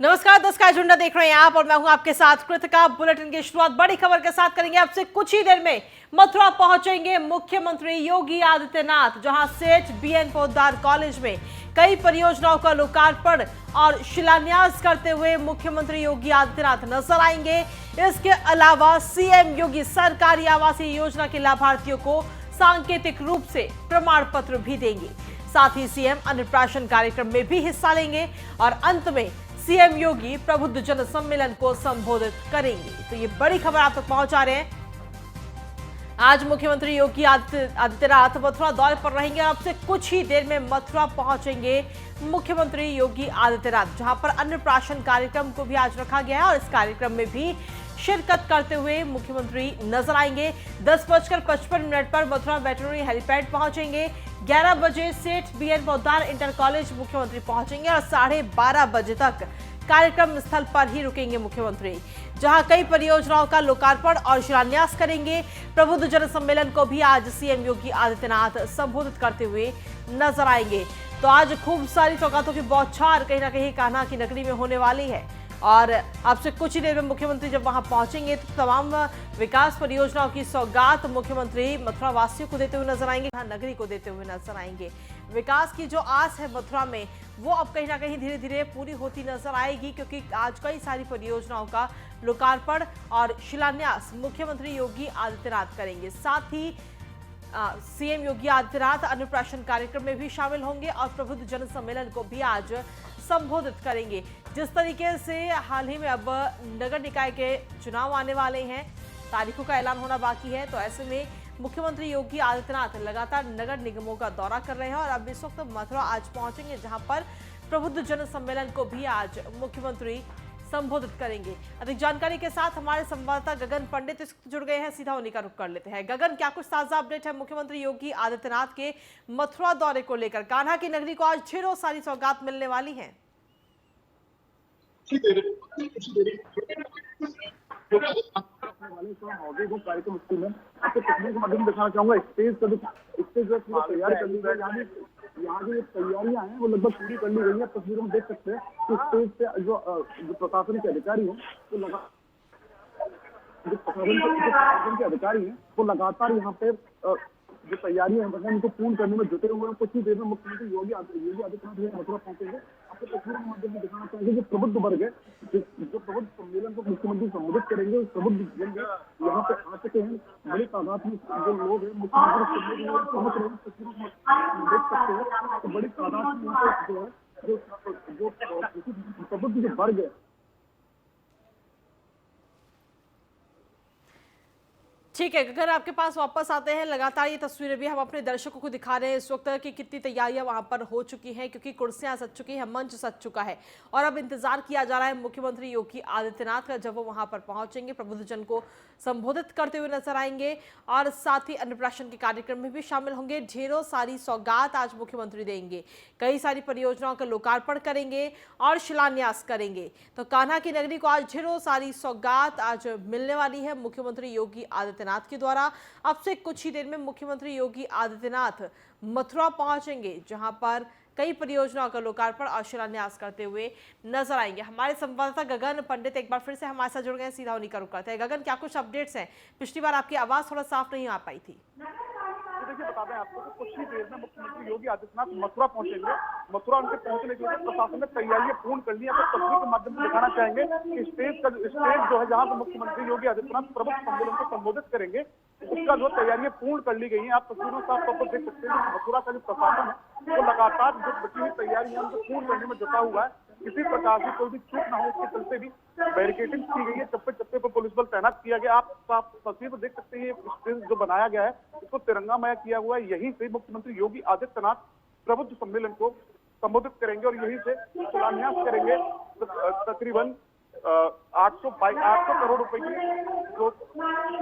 नमस्कार, 10 का एजेंडा देख रहे हैं आप और मैं हूं आपके साथ कृतिका। बुलेटिन की शुरुआत बड़ी खबर के साथ करेंगे। अब से कुछ ही देर में मथुरा पहुंचेंगे मुख्यमंत्री योगी आदित्यनाथ, जहां सेठ बीएन पोद्दार कॉलेज में कई परियोजनाओं का लोकार्पण और शिलान्यास करते हुए मुख्यमंत्री योगी आदित्यनाथ नजर आएंगे। इसके अलावा सीएम योगी सरकारी आवासीय योजना के लाभार्थियों को सांकेतिक रूप से प्रमाण पत्र भी देंगे। साथ ही सीएम अन्नप्राशन कार्यक्रम में भी हिस्सा लेंगे और अंत में सीएम योगी प्रबुद्ध जन सम्मेलन को संबोधित करेंगे। तो ये बड़ी खबर आप तक पहुंचा रहे हैं। आज मुख्यमंत्री योगी आदित्यनाथ मथुरा दौरे पर रहेंगे और अब से कुछ ही देर में मथुरा पहुंचेंगे मुख्यमंत्री योगी आदित्यनाथ, जहां पर अन्नप्राशन कार्यक्रम को भी आज रखा गया है और इस कार्यक्रम में भी शिरकत करते हुए मुख्यमंत्री नजर आएंगे। 10:55 पर मथुरा वेटरनरी हेलीपैड पहुंचेंगे। 11 बजे सेठ बीएन पोद्दार इंटर कॉलेज मुख्यमंत्री पहुंचेंगे और 12:30 बजे तक कार्यक्रम स्थल पर ही रुकेंगे मुख्यमंत्री, जहां कई परियोजनाओं का लोकार्पण और शिलान्यास करेंगे। प्रबुद्ध जन सम्मेलन को भी आज सीएम योगी आदित्यनाथ संबोधित करते हुए नजर आएंगे। तो आज खूब सारी सौगातों की बौछार कहीं ना कहीं कान्हा की नगरी में होने वाली है और अब से कुछ ही देर में मुख्यमंत्री जब वहां पहुंचेंगे तो तमाम विकास परियोजनाओं की सौगात मुख्यमंत्री मथुरा वासियों को देते हुए नजर आएंगे, नगरी को देते हुए नजर आएंगे। विकास की जो आस है मथुरा में, वो अब कहीं ना कहीं धीरे धीरे पूरी होती नजर आएगी, क्योंकि आज कई सारी परियोजनाओं का लोकार्पण और शिलान्यास मुख्यमंत्री योगी आदित्यनाथ करेंगे। साथ ही सीएम योगी आदित्यनाथ अन्नप्राशन कार्यक्रम में भी शामिल होंगे और प्रबुद्ध जन सम्मेलन को भी आज संबोधित करेंगे। जिस तरीके से हाल ही में अब नगर निकाय के चुनाव आने वाले हैं, तारीखों का ऐलान होना बाकी है, तो ऐसे में मुख्यमंत्री योगी आदित्यनाथ लगातार नगर निगमों का दौरा कर रहे हैं और अब इस वक्त मथुरा आज पहुंचेंगे, जहां पर प्रबुद्ध जन सम्मेलन को भी आज मुख्यमंत्री संबोधित करेंगे। अधिक जानकारी के साथ हमारे संवाददाता गगन पंडित जुड़ गए हैं, सीधा उन्हीं का रुख कर लेते हैं। गगन, क्या कुछ ताजा अपडेट है मुख्यमंत्री योगी आदित्यनाथ के मथुरा दौरे को लेकर? कान्हा की नगरी को आज ढेरों सारी सौगात मिलने वाली है। कार्यक्रम स्कूल में आपको तस्वीर के माध्यम दिखाना चाहूंगा। स्टेज जो तैयारी कर ली गई, यहाँ की तैयारियां हैं वो लगभग पूरी कर ली गई है। तस्वीरों में देख सकते हैं कि स्टेज पे जो प्रशासन के अधिकारी हैं वो प्रशासन के अधिकारी हैं वो लगातार यहाँ पे जो तैयारियां हैं उनको पूर्ण करने में जुटे हुए हैं। कुछ ही देर में मुख्यमंत्री योगी आदित्यनाथ मथुरा पहुंचेंगे। आपको तस्वीरों के माध्यम में दिखाना चाहेंगे जो प्रबुद्ध वर्ग है, जो प्रबुद्ध सम्मेलन को मुख्यमंत्री संबोधित करेंगे, प्रबुद्ध वर्ग यहाँ पे आ चुके हैं। बड़ी तादाद में जो लोग हैं मुख्यमंत्री पहुंच रहे हैं। तस्वीरों में देख सकते हैं तो बड़ी तादाद में यहाँ पे जो प्रबुद्ध जो वर्ग है। ठीक है, अगर आपके पास वापस आते हैं, लगातार ये तस्वीरें भी हम अपने दर्शकों को दिखा रहे हैं इस वक्त कि कितनी तैयारियां वहां पर हो चुकी हैं, क्योंकि कुर्सियां सज चुकी हैं, मंच सज चुका है और अब इंतजार किया जा रहा है मुख्यमंत्री योगी आदित्यनाथ का, जब वो वहां पर पहुंचेंगे प्रबुद्ध जन को संबोधित करते हुए नजर आएंगे और साथ ही अन्नप्राशन के कार्यक्रम में भी शामिल होंगे। ढेरों सारी सौगात आज मुख्यमंत्री देंगे, कई सारी परियोजनाओं का लोकार्पण करेंगे और शिलान्यास करेंगे। तो कान्हा की नगरी को आज ढेरों सारी सौगात आज मिलने वाली है मुख्यमंत्री योगी आदित्यनाथ के द्वारा। अब से कुछ ही देर में मुख्यमंत्री योगी आदित्यनाथ मथुरा पहुंचेंगे, जहां पर कई परियोजनाओं का लोकार्पण और शिलान्यास करते हुए नजर आएंगे। हमारे संवाददाता गगन पंडित एक बार फिर से हमारे साथ जुड़ गए हैं, सीधा उन्हीं का रुख करते हैं। गगन, क्या कुछ अपडेट्स हैं? पिछली बार आपकी आवाज थोड़ा साफ नहीं आ पाई थी। देखिए, बता दें आपको कि कुछ ही देर में मुख्यमंत्री योगी आदित्यनाथ मथुरा पहुंचेंगे। मथुरा उनके पहुंचने के बाद प्रशासन ने तैयारियां पूर्ण कर ली है। आपको तस्वीर के माध्यम से दिखाना चाहेंगे कि स्टेज जो है जहां पर मुख्यमंत्री योगी आदित्यनाथ प्रमुख सम्मेलन को संबोधित करेंगे, उसका जो तैयारियां पूर्ण कर ली गई हैं। आप तस्वीरों से आप सबको देख सकते हैं कि मथुरा का जो प्रशासन है वो लगातार जो बची हुई तैयारियां उनको पूर्ण करने में जुटा हुआ है। किसी प्रकार की कोई भी चूक ना हो, इसके चलते भी बैरिकेडिंग की गई है, चप्पे चप्पे पर पुलिस बल तैनात किया गया। आप तस्वीर में देख सकते हैं स्टेज जो बनाया गया है इसको तिरंगामय किया हुआ है। यहीं से मुख्यमंत्री योगी आदित्यनाथ प्रबुद्ध सम्मेलन को संबोधित करेंगे और यहीं से शिलान्यास करेंगे। तकरीबन 800 करोड़ रुपए की जो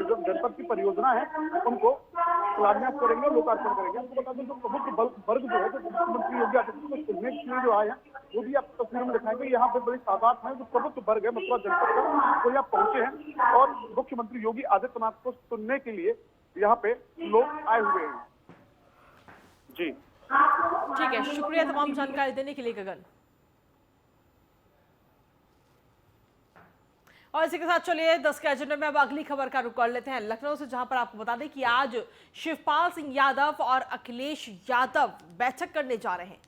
जनपद की परियोजना है उनको शिलान्यास करेंगे और लोकार्पण करेंगे। आपको बता दें जो प्रबुद्ध वर्ग जो है, जो मुख्यमंत्री योगी आदित्यनाथ को सुनने के लिए जो आए हैं, वो भी आप तस्वीरों में दिखाएंगे। यहाँ पे बड़ी तादाद में जो प्रबुद्ध वर्ग है मथुरा जनपद का, वो यहाँ पहुंचे हैं और मुख्यमंत्री योगी आदित्यनाथ को सुनने के लिए यहाँ पे लोग आए हुए हैं। जी ठीक है, शुक्रिया तमाम जानकारी देने के लिए गगन। और इसी के साथ चलिए 10 के एजेंडे में अब अगली खबर का रुख कर लेते हैं लखनऊ से, जहां पर आपको बता दें कि आज शिवपाल सिंह यादव और अखिलेश यादव बैठक करने जा रहे हैं।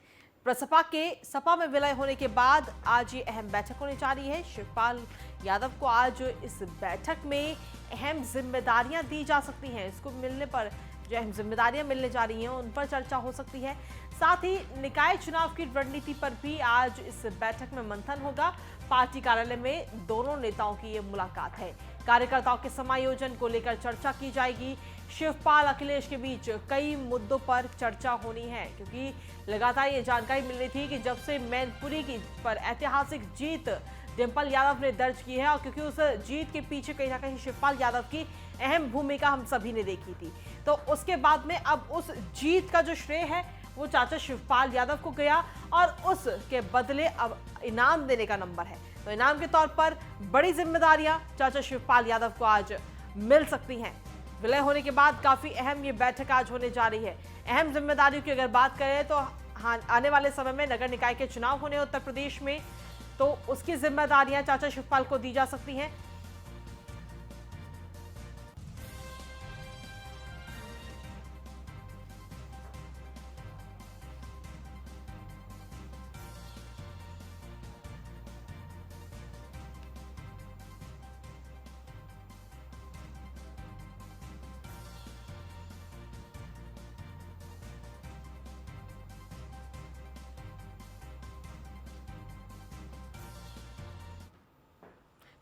प्रसपा के सपा में विलय होने के बाद आज ये अहम बैठक होने जा रही है। शिवपाल यादव को आज इस बैठक में अहम जिम्मेदारियां दी जा सकती हैं। इसको मिलने पर जो अहम जिम्मेदारियां मिलने जा रही हैं उन पर चर्चा हो सकती है। साथ ही निकाय चुनाव की रणनीति पर भी आज इस बैठक में मंथन होगा। पार्टी कार्यालय में दोनों नेताओं की ये मुलाकात है। कार्यकर्ताओं के समायोजन को लेकर चर्चा की जाएगी। शिवपाल अखिलेश के बीच कई मुद्दों पर चर्चा होनी है, क्योंकि लगातार ये जानकारी मिल रही थी कि जब से मैनपुरी की पर ऐतिहासिक जीत डिंपल यादव ने दर्ज की है, और क्योंकि उस जीत के पीछे कहीं ना कहीं शिवपाल यादव की अहम भूमिका हम सभी ने देखी थी, तो उसके बाद में अब उस जीत का जो श्रेय है वो चाचा शिवपाल यादव को गया, और उसके बदले अब इनाम देने का नंबर है। तो इनाम के तौर पर बड़ी जिम्मेदारियां चाचा शिवपाल यादव को आज मिल सकती हैं। विलय होने के बाद काफी अहम ये बैठक आज होने जा रही है। अहम जिम्मेदारियों की अगर बात करें तो आने वाले समय में नगर निकाय के चुनाव होने उत्तर प्रदेश में, तो उसकी जिम्मेदारियां चाचा शिवपाल को दी जा सकती हैं।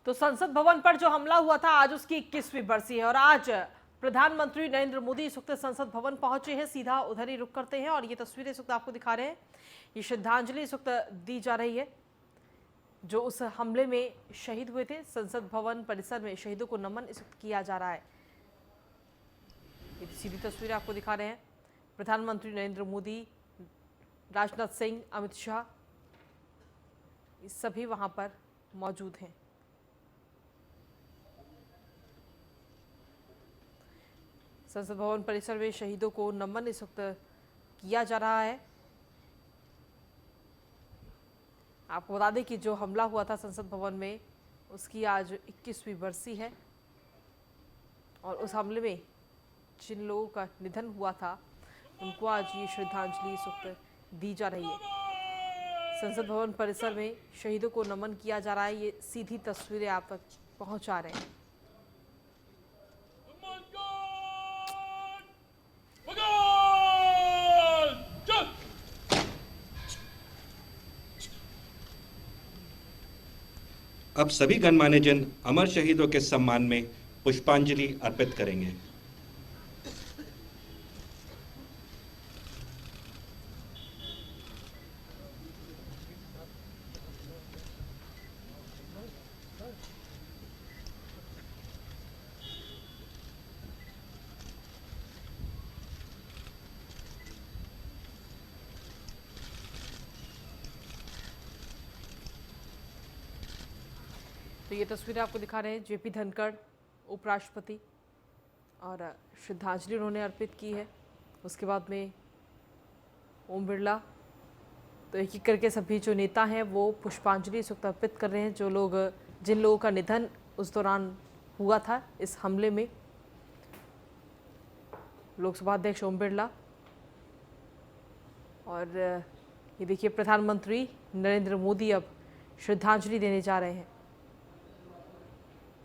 तो संसद भवन पर जो हमला हुआ था आज उसकी 21वीं बरसी है, और आज प्रधानमंत्री नरेंद्र मोदी इस वक्त संसद भवन पहुंचे हैं। सीधा उधर ही रुक करते हैं और ये तस्वीरें इस वक्त आपको दिखा रहे हैं। ये श्रद्धांजलि इस वक्त दी जा रही है जो उस हमले में शहीद हुए थे। संसद भवन परिसर में शहीदों को नमन इस वक्त किया जा रहा है। ये सीधी तस्वीरें आपको दिखा रहे हैं। प्रधानमंत्री नरेंद्र मोदी, राजनाथ सिंह, अमित शाह, ये सभी वहां पर मौजूद हैं। संसद भवन परिसर में शहीदों को नमन इस वक्त किया जा रहा है। आपको बता दें कि जो हमला हुआ था संसद भवन में उसकी आज 21वीं बरसी है, और उस हमले में जिन लोगों का निधन हुआ था उनको आज ये श्रद्धांजलि इस वक्त दी जा रही है। संसद भवन परिसर में शहीदों को नमन किया जा रहा है। ये सीधी तस्वीरें आप तक पहुंचा रहे हैं। अब सभी गणमान्य जन अमर शहीदों के सम्मान में पुष्पांजलि अर्पित करेंगे। तो ये तस्वीरें आपको दिखा रहे हैं जेपी धनखड़ उपराष्ट्रपति, और श्रद्धांजलि उन्होंने अर्पित की है। उसके बाद में ओम बिरला, तो एक एक करके सभी जो नेता हैं वो पुष्पांजलि इस वक्त अर्पित कर रहे हैं। जिन लोगों का निधन उस दौरान हुआ था इस हमले में, लोकसभा अध्यक्ष ओम बिरला, और ये देखिए प्रधानमंत्री नरेंद्र मोदी अब श्रद्धांजलि देने जा रहे हैं।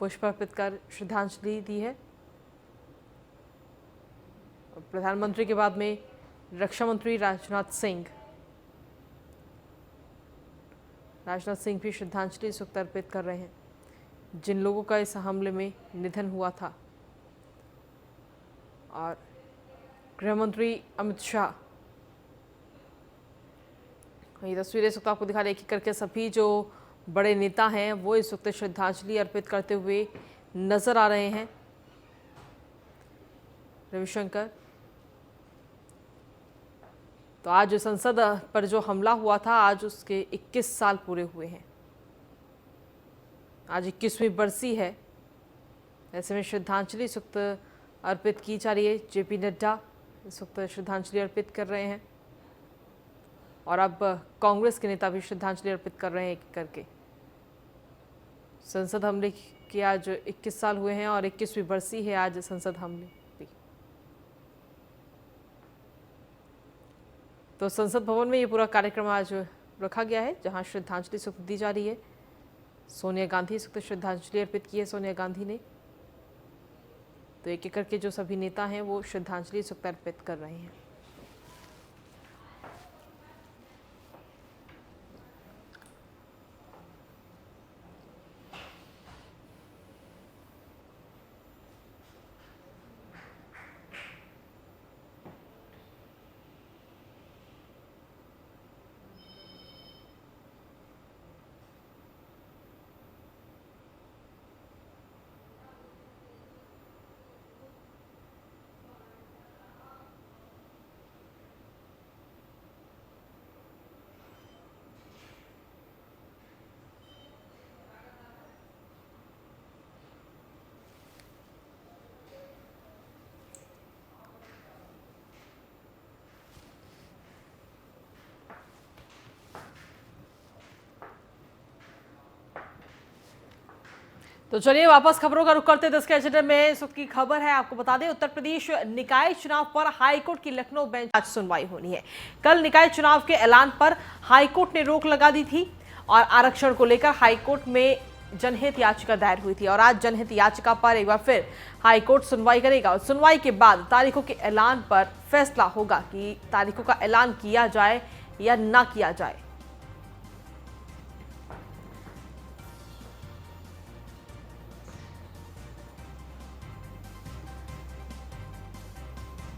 पुष्प अर्पित कर श्रद्धांजलि दी है। प्रधानमंत्री के बाद में रक्षा मंत्री राजनाथ सिंह भी श्रद्धांजलि इस वक्त अर्पित कर रहे हैं जिन लोगों का इस हमले में निधन हुआ था। और गृह मंत्री अमित शाह, ये तस्वीरें इस वक्त आपको दिखा रहे हैं कि करके सभी जो बड़े नेता हैं वो इस वक्त श्रद्धांजलि अर्पित करते हुए नजर आ रहे हैं। रविशंकर, तो आज संसद पर जो हमला हुआ था आज उसके 21 साल पूरे हुए हैं। आज 21वीं बरसी है। ऐसे में श्रद्धांजलि इस वक्त अर्पित की जा रही है। जेपी नड्डा इस वक्त श्रद्धांजलि अर्पित कर रहे हैं, और अब कांग्रेस के नेता भी श्रद्धांजलि अर्पित कर रहे हैं एक करके। संसद हमले के आज 21 साल हुए हैं और 21वीं बरसी है आज संसद हमले की। तो संसद भवन में ये पूरा कार्यक्रम आज रखा गया है, जहां श्रद्धांजलि सुक्त दी जा रही है। सोनिया गांधी सुक्त श्रद्धांजलि अर्पित की है सोनिया गांधी ने। तो एक एक करके जो सभी नेता हैं वो श्रद्धांजलि सुक्त अर्पित कर रहे हैं। तो चलिए वापस खबरों का रुख करते हैं। 10 के एजेंडे में इस वक्त की खबर है, आपको बता दें उत्तर प्रदेश निकाय चुनाव पर हाईकोर्ट की लखनऊ बेंच आज सुनवाई होनी है। कल निकाय चुनाव के ऐलान पर हाईकोर्ट ने रोक लगा दी थी और आरक्षण को लेकर हाईकोर्ट में जनहित याचिका दायर हुई थी और आज जनहित याचिका पर एक बार फिर हाईकोर्ट सुनवाई करेगा और सुनवाई के बाद तारीखों के ऐलान पर फैसला होगा कि तारीखों का ऐलान किया जाए या ना किया जाए।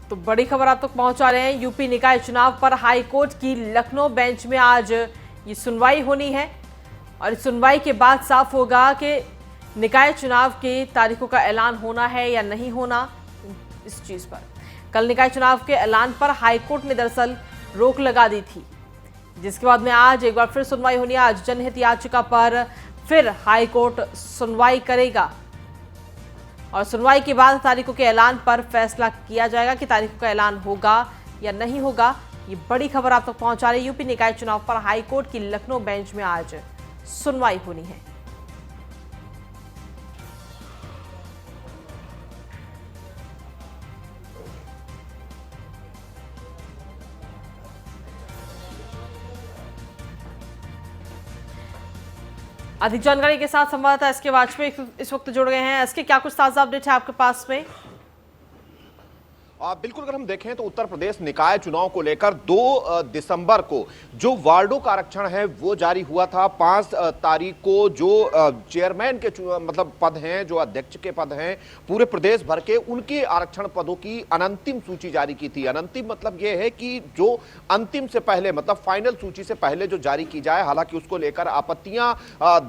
तो बड़ी खबर आप तक पहुंचा रहे हैं। यूपी निकाय चुनाव पर हाईकोर्ट की लखनऊ बेंच में आज ये सुनवाई होनी है और इस सुनवाई के बाद साफ होगा कि निकाय चुनाव की तारीखों का ऐलान होना है या नहीं होना। इस चीज पर कल निकाय चुनाव के ऐलान पर हाईकोर्ट ने दरअसल रोक लगा दी थी, जिसके बाद में आज एक बार फिर सुनवाई होनी है। आज जनहित याचिका पर फिर हाईकोर्ट सुनवाई करेगा और सुनवाई के बाद तारीखों के ऐलान पर फैसला किया जाएगा कि तारीखों का ऐलान होगा या नहीं होगा। ये बड़ी खबर आप तक पहुंचा रही है। यूपी निकाय चुनाव पर हाईकोर्ट की लखनऊ बेंच में आज सुनवाई होनी है। अधिक जानकारी के साथ संवाददाता एसके वाजपेयी इस वक्त जुड़ गए हैं। एसके, क्या कुछ ताजा अपडेट है आपके पास में? बिल्कुल, अगर हम देखें तो उत्तर प्रदेश निकाय चुनाव को लेकर 2 दिसंबर को जो वार्डों का आरक्षण है वो जारी हुआ था। 5 तारीख को जो चेयरमैन के मतलब पद हैं, जो अध्यक्ष के पद हैं पूरे प्रदेश भर के, उनके आरक्षण पदों की अनंतिम सूची जारी की थी। अनंतिम मतलब ये है कि जो अंतिम से पहले मतलब फाइनल सूची से पहले जो जारी की जाए, हालांकि उसको लेकर आपत्तियां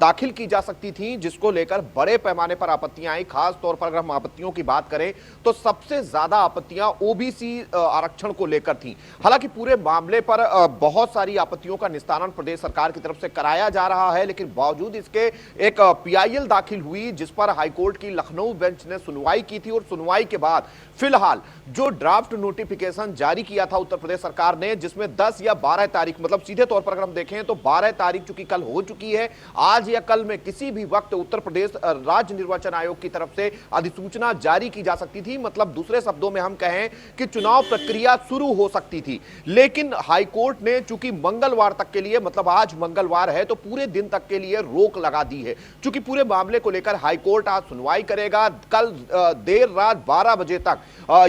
दाखिल की जा सकती थी, जिसको लेकर बड़े पैमाने पर आपत्तियां आई। खास तौर पर अगर हम आपत्तियों की बात करें तो सबसे ज्यादा आपत्तियां ओबीसी आरक्षण को लेकर थी। हालांकि पूरे मामले पर बहुत सारी आपत्तियों का निस्तारण प्रदेश सरकार की तरफ से कराया जा रहा है, लेकिन बावजूद इसके एक पीआईएल दाखिल हुई जिस पर हाईकोर्ट की लखनऊ बेंच ने सुनवाई की थी और सुनवाई के बाद फिलहाल जो ड्राफ्ट नोटिफिकेशन जारी किया था उत्तर प्रदेश सरकार ने, जिसमें 10 या 12 तारीख मतलब सीधे तौर पर अगर हम देखें तो 12 तारीख चूंकि कल हो चुकी है, आज या कल में किसी भी वक्त उत्तर प्रदेश राज्य निर्वाचन आयोग की तरफ से अधिसूचना जारी की जा सकती थी। मतलब दूसरे शब्दों में हम कहें कि चुनाव प्रक्रिया शुरू हो सकती थी, लेकिन हाईकोर्ट ने चूंकि मंगलवार तक के लिए मतलब आज मंगलवार है तो पूरे दिन तक के लिए रोक लगा दी है। चूंकि पूरे मामले को लेकर हाईकोर्ट आज सुनवाई करेगा। कल देर रात 12 बजे तक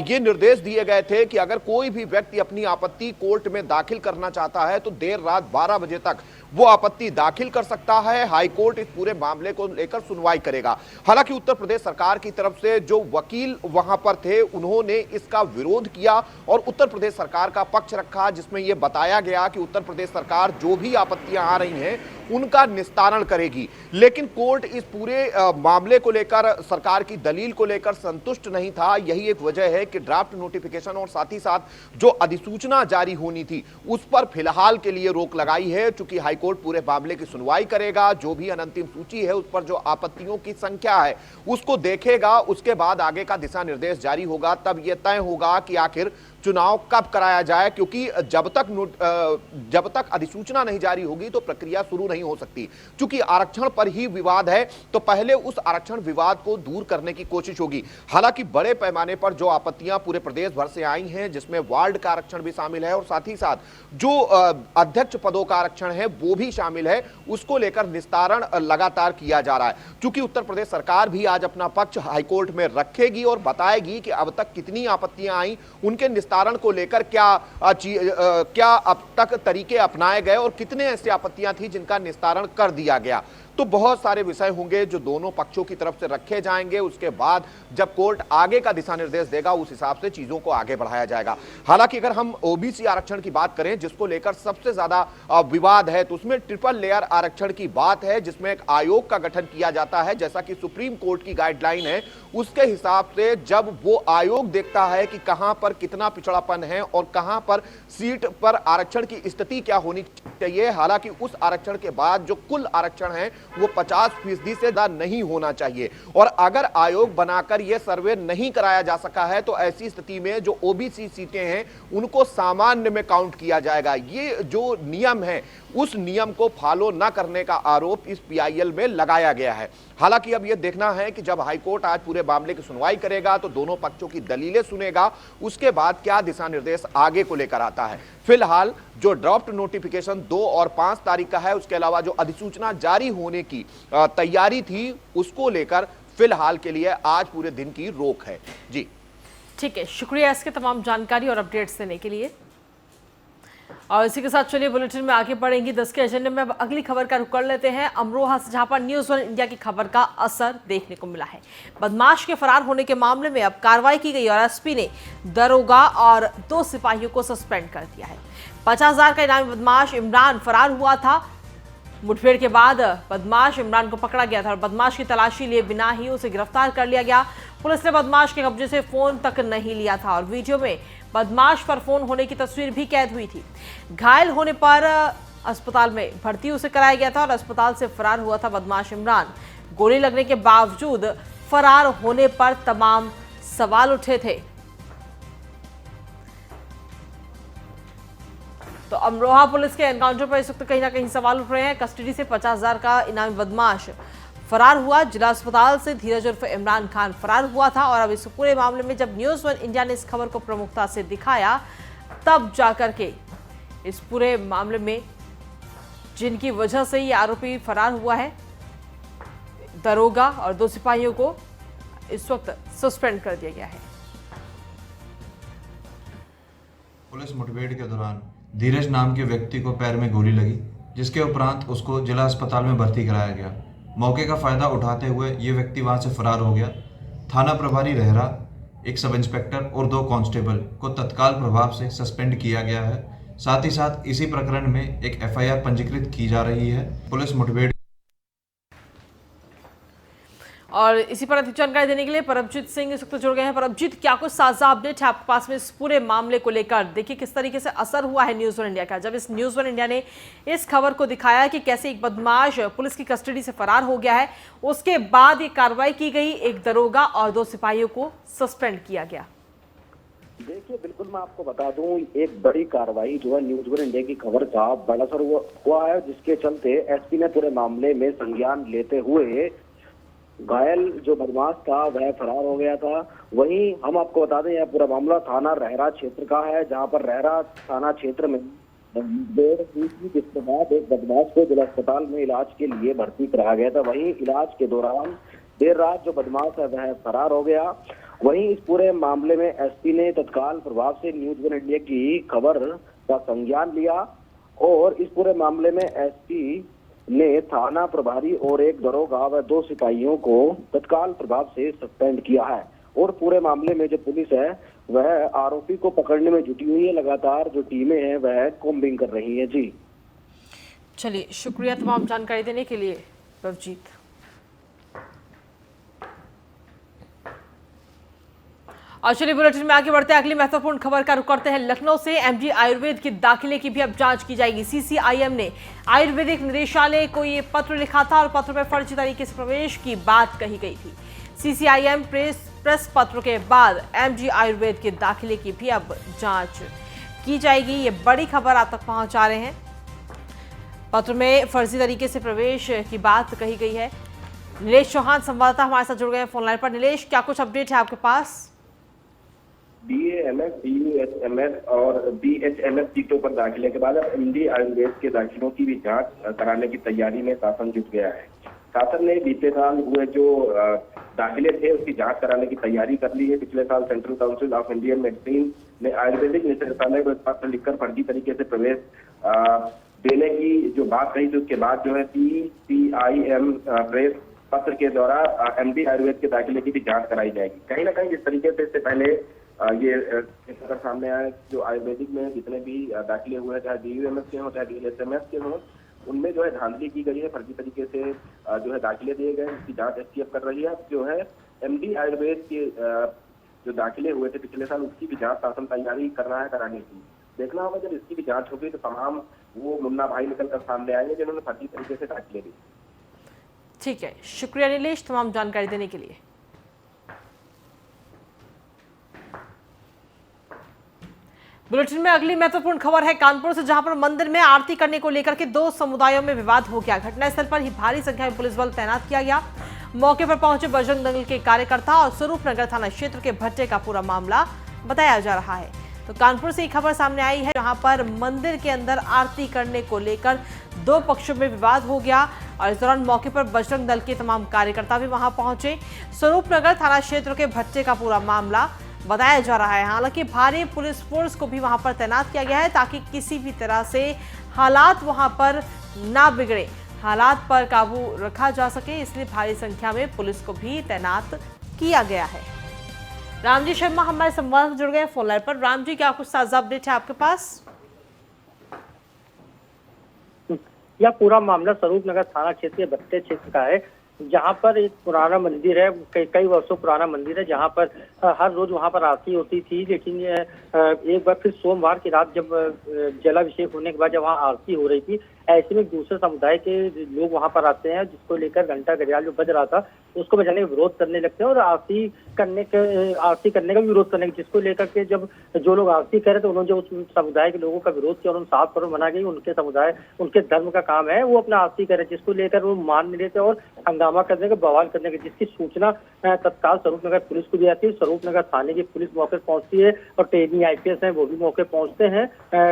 ये निर्देश दिए गए थे कि अगर कोई भी व्यक्ति अपनी आपत्ति कोर्ट में दाखिल करना चाहता है तो देर रात 12 बजे तक वो आपत्ति दाखिल कर सकता है। हाईकोर्ट इस पूरे मामले को लेकर सुनवाई करेगा। हालांकि उत्तर प्रदेश सरकार की तरफ से जो वकील वहां पर थे उन्होंने इसका विरोध किया और उत्तर प्रदेश सरकार का पक्ष रखा, जिसमें यह बताया गया कि उत्तर प्रदेश सरकार जो भी आपत्तियां आ रही हैं उनका निस्तारण करेगी। लेकिन कोर्ट इस पूरे मामले को लेकर सरकार की दलील को लेकर संतुष्ट नहीं था। यही एक वजह है कि ड्राफ्ट नोटिफिकेशन और साथ ही साथ जो अधिसूचना जारी होनी थी उस पर फिलहाल के लिए रोक लगाई है। चूंकि हाईकोर्ट पूरे मामले की सुनवाई करेगा, जो भी अनंतिम सूची है उस पर जो आपत्तियों की संख्या है उसको देखेगा, उसके बाद आगे का दिशा निर्देश जारी होगा। तब यह तय होगा कि आखिर चुनाव कब कराया जाए, क्योंकि जब तक अधिसूचना नहीं जारी होगी तो प्रक्रिया शुरू नहीं हो सकती। क्योंकि आरक्षण पर ही विवाद है तो पहले उस आरक्षण विवाद को दूर करने की कोशिश होगी। हालांकि बड़े पैमाने पर जो आपत्तियां पूरे प्रदेश भर से आई हैं, जिसमें वार्ड का आरक्षण भी शामिल है और साथ ही साथ जो अध्यक्ष पदों का आरक्षण है वो भी शामिल है, उसको लेकर निस्तारण लगातार किया जा रहा है। क्योंकि उत्तर प्रदेश सरकार भी आज अपना पक्ष हाईकोर्ट में रखेगी और बताएगी कि अब तक कितनी आपत्तियां आई, उनके निस्तारण को लेकर क्या अब तक तरीके अपनाए गए और कितने ऐसी आपत्तियां थी जिनका निस्तारण कर दिया गया। तो बहुत सारे विषय होंगे जो दोनों पक्षों की तरफ से रखे जाएंगे। उसके बाद जब कोर्ट आगे का दिशा निर्देश देगा उस हिसाब से चीजों को आगे बढ़ाया जाएगा। हालांकि अगर हम ओबीसी आरक्षण की बात करें, जिसको लेकर सबसे ज्यादा विवाद है, तो उसमें ट्रिपल लेयर आरक्षण की बात है, जिसमें एक आयोग का गठन किया जाता है। जैसा कि सुप्रीम कोर्ट की गाइडलाइन है, उसके हिसाब से जब वो आयोग देखता है कि कहां पर कितना पिछड़ापन है और कहां पर सीट पर आरक्षण की स्थिति क्या होनी चाहिए। हालांकि उस आरक्षण के बाद जो कुल आरक्षण है वो 50% से ज्यादा नहीं होना चाहिए। और अगर आयोग बनाकर यह सर्वे नहीं कराया जा सका है तो ऐसी स्थिति में जो ओबीसी सीटें हैं उनको सामान्य में काउंट किया जाएगा। ये जो नियम है उस नियम को फॉलो न करने का आरोप इस पीआईएल में लगाया गया है। हालांकि अब यह देखना है कि जब हाईकोर्ट आज पूरे मामले की सुनवाई करेगा तो दोनों पक्षों की दलीलें सुनेगा, उसके बाद क्या दिशा निर्देश आगे को लेकर आता है। फिलहाल जो ड्राफ्ट नोटिफिकेशन 2 और 5 तारीख का है, उसके अलावा जो अधिसूचना जारी होने की तैयारी थी, उसको लेकर फिलहाल के लिए आज पूरे दिन की रोक है। जी ठीक है, शुक्रिया इसके तमाम जानकारी और अपडेट्स देने के लिए। और इसी के साथ चलिए बुलेटिन में आगे बढ़ेंगे। 10 के एजेंडे में अब अगली खबर का रुख कर लेते हैं अमरोहा से, जहां पर न्यूज़ 1 इंडिया की खबर का असर देखने को मिला है। बदमाश के फरार होने के मामले में अब कार्रवाई की गई और एसपी ने दरोगा और 2 सिपाहियों को सस्पेंड कर दिया है। 50,000 का इनामी बदमाश इमरान फरार हुआ था। मुठभेड़ के बाद बदमाश इमरान को पकड़ा गया था और बदमाश की तलाशी लिए बिना ही उसे गिरफ्तार कर लिया गया। पुलिस ने बदमाश के कब्जे से फोन तक नहीं लिया था और वीडियो में बदमाश पर फोन होने की तस्वीर भी कैद हुई थी। घायल होने पर अस्पताल में भर्ती उसे कराया गया था और अस्पताल से फरार हुआ था बदमाश इमरान। गोली लगने के बावजूद फरार होने पर तमाम सवाल उठे थे। तो अमरोहा पुलिस के एनकाउंटर पर इस वक्त कहीं ना कहीं सवाल उठ रहे हैं। कस्टडी से 50,000 का इनामी बदमाश फरार हुआ। जिला अस्पताल से धीरज उर्फ इमरान खान फरार हुआ था और अब इस पूरे मामले में जब न्यूज़ 1 इंडिया ने इस खबर को प्रमुखता से दिखाया, तब जाकर के इस पूरे मामले में जिनकी वजह से ये आरोपी फरार हुआ है, दरोगा और 2 सिपाहियों को इस वक्त सस्पेंड कर दिया गया है। पुलिस मुठभेड़ के दौरान धीरज नाम के व्यक्ति को पैर में गोली लगी, जिसके उपरांत उसको जिला अस्पताल में भर्ती कराया गया। मौके का फायदा उठाते हुए ये व्यक्ति वहां से फरार हो गया। थाना प्रभारी रहरा, एक सब इंस्पेक्टर और 2 कांस्टेबल को तत्काल प्रभाव से सस्पेंड किया गया है। साथ ही साथ इसी प्रकरण में एक एफआईआर पंजीकृत की जा रही है। पुलिस मुठभेड़ और इसी पर अधिक जानकारी देने के लिए परमजीत सिंह इस वक्त जुड़ गए हैं। परमजीत, क्या कुछ ताजा अपडेट है आपके पास में इस पूरे मामले को लेकर? देखिए किस तरीके से असर हुआ है न्यूज़ 1 इंडिया का। जब इस न्यूज़ 1 इंडिया ने इस खबर को दिखाया कि कैसे एक बदमाश पुलिस की कस्टडी से फरार हो गया है, उसके बाद ये कार्रवाई की गई, एक दरोगा और 2 सिपाहियों को सस्पेंड किया गया। देखिए, बिल्कुल मैं आपको बता दूं, एक बड़ी कार्रवाई जो है न्यूज़ 1 इंडिया की खबर का बड़ा असर हुआ है, जिसके चलते एसपी ने पूरे मामले में संज्ञान लेते हुए घायल जो बदमाश था वह फरार हो गया था। वहीं हम आपको बता दें, यह पूरा मामला थाना रहरा क्षेत्र का है, जहां पर रहरा थाना क्षेत्र में जिसके बाद एक बदमाश को जिला अस्पताल में इलाज के लिए भर्ती कराया गया था। वहीं इलाज के दौरान देर रात जो बदमाश है वह फरार हो गया। वहीं इस पूरे मामले में एसपी ने तत्काल प्रभाव से न्यूज़ 1 इंडिया की खबर का संज्ञान लिया और इस पूरे मामले में एसपी ने थाना प्रभारी और एक दरोगा व 2 सिपाहियों को तत्काल प्रभाव से सस्पेंड किया है। और पूरे मामले में जो पुलिस है वह आरोपी को पकड़ने में जुटी हुई है। लगातार जो टीमें हैं वह कॉम्बिंग कर रही हैं। जी चलिए, शुक्रिया तमाम जानकारी देने के लिए प्रभजीत। और चलिए बुलेटिन में आगे बढ़ते हैं। अगली महत्वपूर्ण खबर का रुख करते हैं लखनऊ से। एमडी आयुर्वेद के दाखिले की भी अब जांच की जाएगी। सीसीआईएम ने आयुर्वेदिक निदेशालय को ये पत्र लिखा था और पत्र में फर्जी तरीके से प्रवेश की बात कही गई थी। सीसीआईएम प्रेस प्रेस पत्र के बाद एमडी आयुर्वेद के दाखिले की भी अब जांच की जाएगी। ये बड़ी खबर आप तक पहुंचा रहे हैं। पत्र में फर्जी तरीके से प्रवेश की बात कही गई है। नीलेश चौहान संवाददाता हमारे साथ जुड़ गए हैं फोन लाइन पर। नीलेश, क्या कुछ अपडेट है आपके पास? BAMS, BUSMS और BHMS सीटों पर दाखिले के बाद अब MD आयुर्वेद के दाखिलों की भी जांच कराने की तैयारी में शासन जुट गया है। शासन ने बीते साल हुए जो दाखिले थे उसकी जांच कराने की तैयारी कर ली है। पिछले साल central council of Indian medicine ने आयुर्वेदिक निदेशालय को पत्र लिखकर फर्जी तरीके से प्रवेश देने की जो बात कही थी, उसके बाद जो है CCIM प्रेस पत्र के द्वारा MD आयुर्वेद के दाखिले की भी जांच कराई जाएगी। कहीं ना कहीं जिस तरीके से इससे पहले ये खबर सामने आया, जो आयुर्वेदिक में जितने भी दाखिले हुए हैं, चाहे DUMS के हों चाहे DSMS के हों, उनमें जो है धांधली की गई है, फर्जी तरीके से जो है दाखिले दिए गए, इसकी जांच STF कर रही है। जो है MD आयुर्वेद के जो दाखिले हुए थे पिछले साल, उसकी भी जांच शासन तैयारी कर रहा है कराने की। देखना होगा जब इसकी भी जांच होगी तो तमाम वो मुन्ना भाई निकल कर सामने आएंगे जिन्होंने फर्जी तरीके से दाखिले दिए। ठीक है, शुक्रिया नीलेश तमाम जानकारी देने के लिए। बुलेटिन में अगली महत्वपूर्ण खबर है कानपुर से, जहां पर मंदिर में आरती करने को लेकर के दो समुदायों में विवाद हो गया। घटनास्थल पर ही भारी संख्या में पुलिस बल तैनात किया गया। मौके पर पहुंचे बजरंग दल के कार्यकर्ता और स्वरूप नगर थाना क्षेत्र के भट्टे का पूरा मामला बताया जा रहा है। तो कानपुर से एक खबर सामने आई है, जहां पर मंदिर के अंदर आरती करने को लेकर दो पक्षों में विवाद हो गया और इस दौरान मौके पर बजरंग दल के तमाम कार्यकर्ता भी वहां पहुंचे। स्वरूप नगर थाना क्षेत्र के भट्टे का पूरा मामला बताया जा रहा है। हालांकि भारी पुलिस फोर्स को भी वहां पर तैनात किया गया है ताकि किसी भी तरह से हालात वहां पर ना बिगड़े, हालात पर काबू रखा जा सके, इसलिए भारी संख्या में पुलिस को भी तैनात किया गया है। रामजी शर्मा हमारे संवाददाता जुड़ गए फोन लाइन पर। राम जी, क्या कुछ ताजा अपडेट है आपके पास? यह पूरा मामला स्वरूप नगर थाना क्षेत्र के भट्टे क्षेत्र का है, जहां पर एक पुराना मंदिर है, कई वर्षों पुराना मंदिर है, जहां पर हर रोज वहां पर आरती होती थी। लेकिन एक बार फिर सोमवार की रात जब जलाभिषेक होने के बाद जब वहां आरती हो रही थी, ऐसे में दूसरे समुदाय के लोग वहां पर आते हैं, जिसको लेकर घंटा घड़ियाल जो बज रहा था उसको बजाने का विरोध करने लगते हैं और आरती करने का विरोध करने का, जिसको लेकर के जब जो लोग आरती कर रहे थे उन्होंने जो उस समुदाय के लोगों का विरोध किया, उन्होंने 7 करोड़ मना गई। उनके समुदाय उनके धर्म का काम है वो अपना आरती करे, जिसको लेकर वो मान नहीं लेते और हंगामा करने का, बवाल करने का, जिसकी सूचना तत्काल स्वरूप नगर पुलिस को भी आती है। स्वरूप नगर थाने की पुलिस मौके पर पहुंचती है और ट्रेनी IPS है वो भी मौके पहुंचते हैं।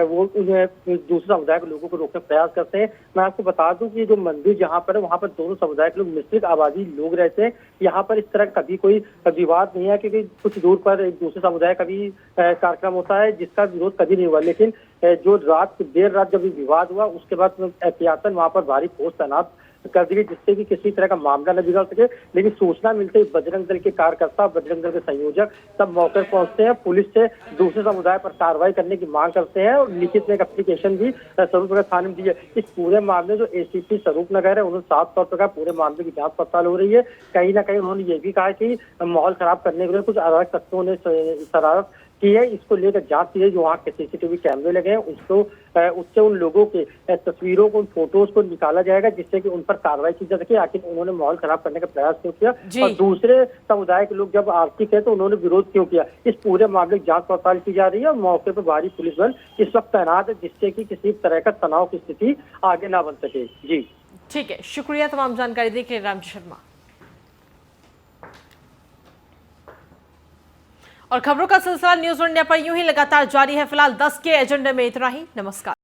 वो दूसरे समुदाय के लोगों को रोकने का प्रयास करते हैं। मैं आपको बता दूं कि जो मंदिर जहां पर है वहां पर दोनों समुदाय के लोग मिश्रित आबादी लोग रहते हैं। यहाँ पर इस तरह कभी कोई विवाद नहीं है, क्योंकि कुछ दूर पर एक दूसरे समुदाय का भी कार्यक्रम होता है जिसका विरोध कभी नहीं हुआ। लेकिन जो देर रात जब विवाद हुआ उसके बाद एहतियातन वहां पर भारी फोर्स तैनात कर दी गई, जिससे कि किसी तरह का मामला न बिगड़ सके। लेकिन सूचना मिलते ही बजरंग दल के कार्यकर्ता, बजरंग दल के संयोजक सब मौके पर पहुंचते हैं, पुलिस से दूसरे समुदाय पर कार्रवाई करने की मांग करते हैं और लिखित में एक एप्लीकेशन भी स्वरूप नगर थाने में दी है। इस पूरे मामले जो ACP स्वरूप नगर है उन्होंने साफ तौर पर कहा पूरे मामले की जांच पड़ताल हो रही है। कहीं ना कहीं उन्होंने ये भी कहा कि माहौल खराब करने के लिए कुछ अराजक तत्वों ने शरारत की है, इसको लेकर जांच की है। जो वहाँ के CCTV कैमरे लगे हैं उससे उन लोगों के तस्वीरों को, उन फोटोज को निकाला जाएगा, जिससे कि उन पर कार्रवाई की जा सके। आखिर उन्होंने माहौल खराब करने का प्रयास क्यों किया और दूसरे समुदाय के लोग जब आरती किए तो उन्होंने विरोध क्यों किया, इस पूरे मामले की जांच पड़ताल की जा रही है और मौके पर भारी पुलिस बल इस वक्त तैनात है, जिससे कि किसी तरह का तनाव की स्थिति आगे ना बन सके। जी ठीक है, शुक्रिया तमाम जानकारी देने के लिए रामजी शर्मा। और खबरों का सिलसिला न्यूज़ इंडिया पर यूं ही लगातार जारी है। फिलहाल 10 के एजेंडे में इतना ही। नमस्कार।